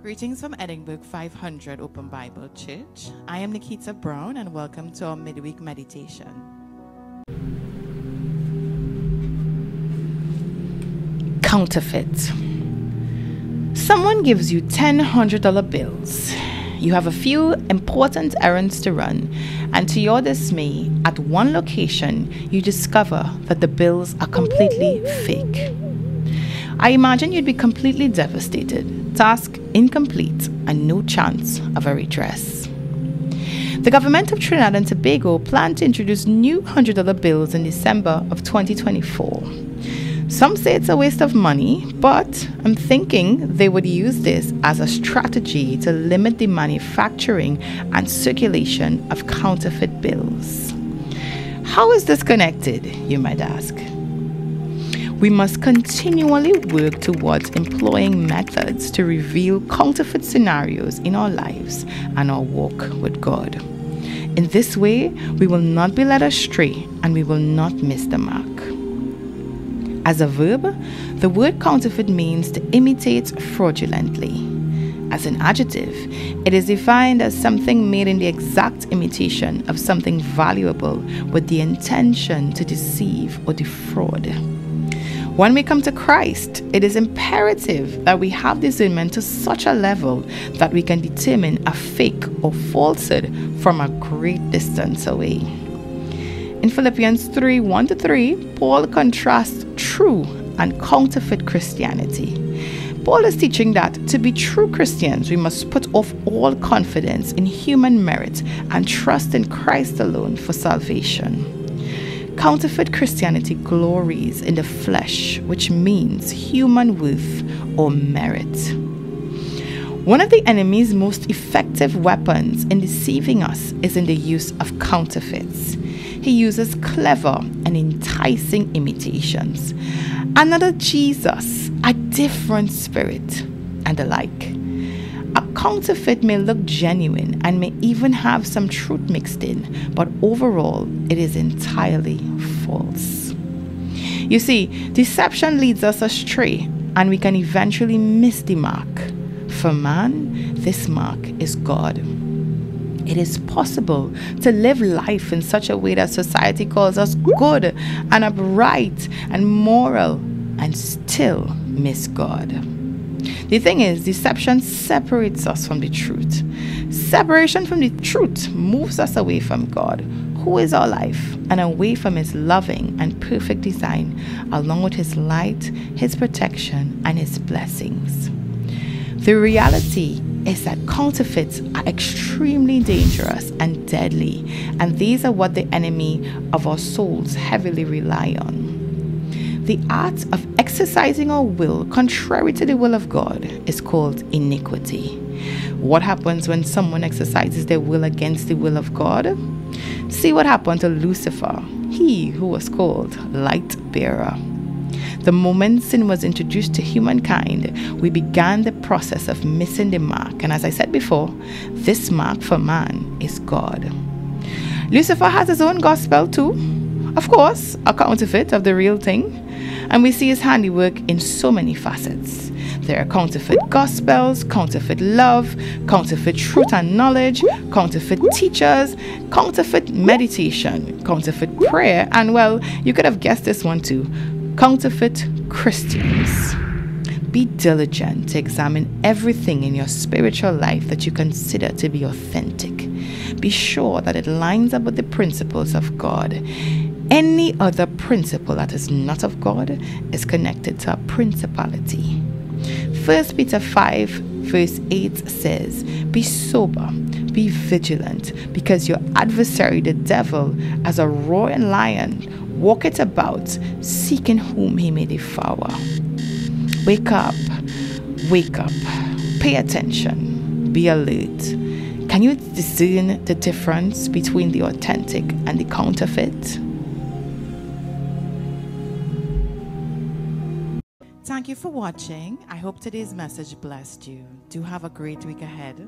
Greetings from Edinburgh 500 Open Bible Church. I am Nicketa Browne and welcome to our midweek meditation. Counterfeit. Someone gives you $100 bills. You have a few important errands to run, and to your dismay, at one location, you discover that the bills are completely fake. I imagine you'd be completely devastated, task incomplete, and no chance of a redress. The government of Trinidad and Tobago planned to introduce new $100 bills in December of 2024. Some say it's a waste of money, but I'm thinking they would use this as a strategy to limit the manufacturing and circulation of counterfeit bills. How is this connected, you might ask? We must continually work towards employing methods to reveal counterfeit scenarios in our lives and our walk with God. In this way, we will not be led astray and we will not miss the mark. As a verb, the word counterfeit means to imitate fraudulently. As an adjective, it is defined as something made in the exact imitation of something valuable with the intention to deceive or defraud. When we come to Christ, it is imperative that we have discernment to such a level that we can determine a fake or falsehood from a great distance away. In Philippians 3:1-3, Paul contrasts true and counterfeit Christianity. Paul is teaching that to be true Christians, we must put off all confidence in human merit and trust in Christ alone for salvation. Counterfeit Christianity glories in the flesh, which means human worth or merit. One of the enemy's most effective weapons in deceiving us is in the use of counterfeits. He uses clever and enticing imitations. Another Jesus, a different spirit, and the like. A counterfeit may look genuine and may even have some truth mixed in, but overall, it is entirely false. You see, deception leads us astray, and we can eventually miss the mark. For man, this mark is God. It is possible to live life in such a way that society calls us good and upright and moral and still miss God. The thing is, deception separates us from the truth. Separation from the truth moves us away from God, who is our life, and away from His loving and perfect design, along with His light, His protection, and His blessings. The reality is that counterfeits are extremely dangerous and deadly, and these are what the enemy of our souls heavily rely on. The art of exercising our will contrary to the will of God is called iniquity. What happens when someone exercises their will against the will of God? See what happened to Lucifer, he who was called light bearer. The moment sin was introduced to humankind, we began the process of missing the mark. And as I said before, this mark for man is God. Lucifer has his own gospel too. Of course, a counterfeit of the real thing. And we see his handiwork in so many facets. There are counterfeit gospels, counterfeit love, counterfeit truth and knowledge, counterfeit teachers, counterfeit meditation, counterfeit prayer, and well, you could have guessed this one too, counterfeit Christians. Be diligent to examine everything in your spiritual life that you consider to be authentic. Be sure that it lines up with the principles of God. Any other principle that is not of God is connected to a principality. 1 Peter 5 verse 8 says, "Be sober, be vigilant, because your adversary the devil, as a roaring lion, walketh about, seeking whom he may devour." Wake up, pay attention, be alert. Can you discern the difference between the authentic and the counterfeit? Thank you for watching. I hope today's message blessed you. Do have a great week ahead.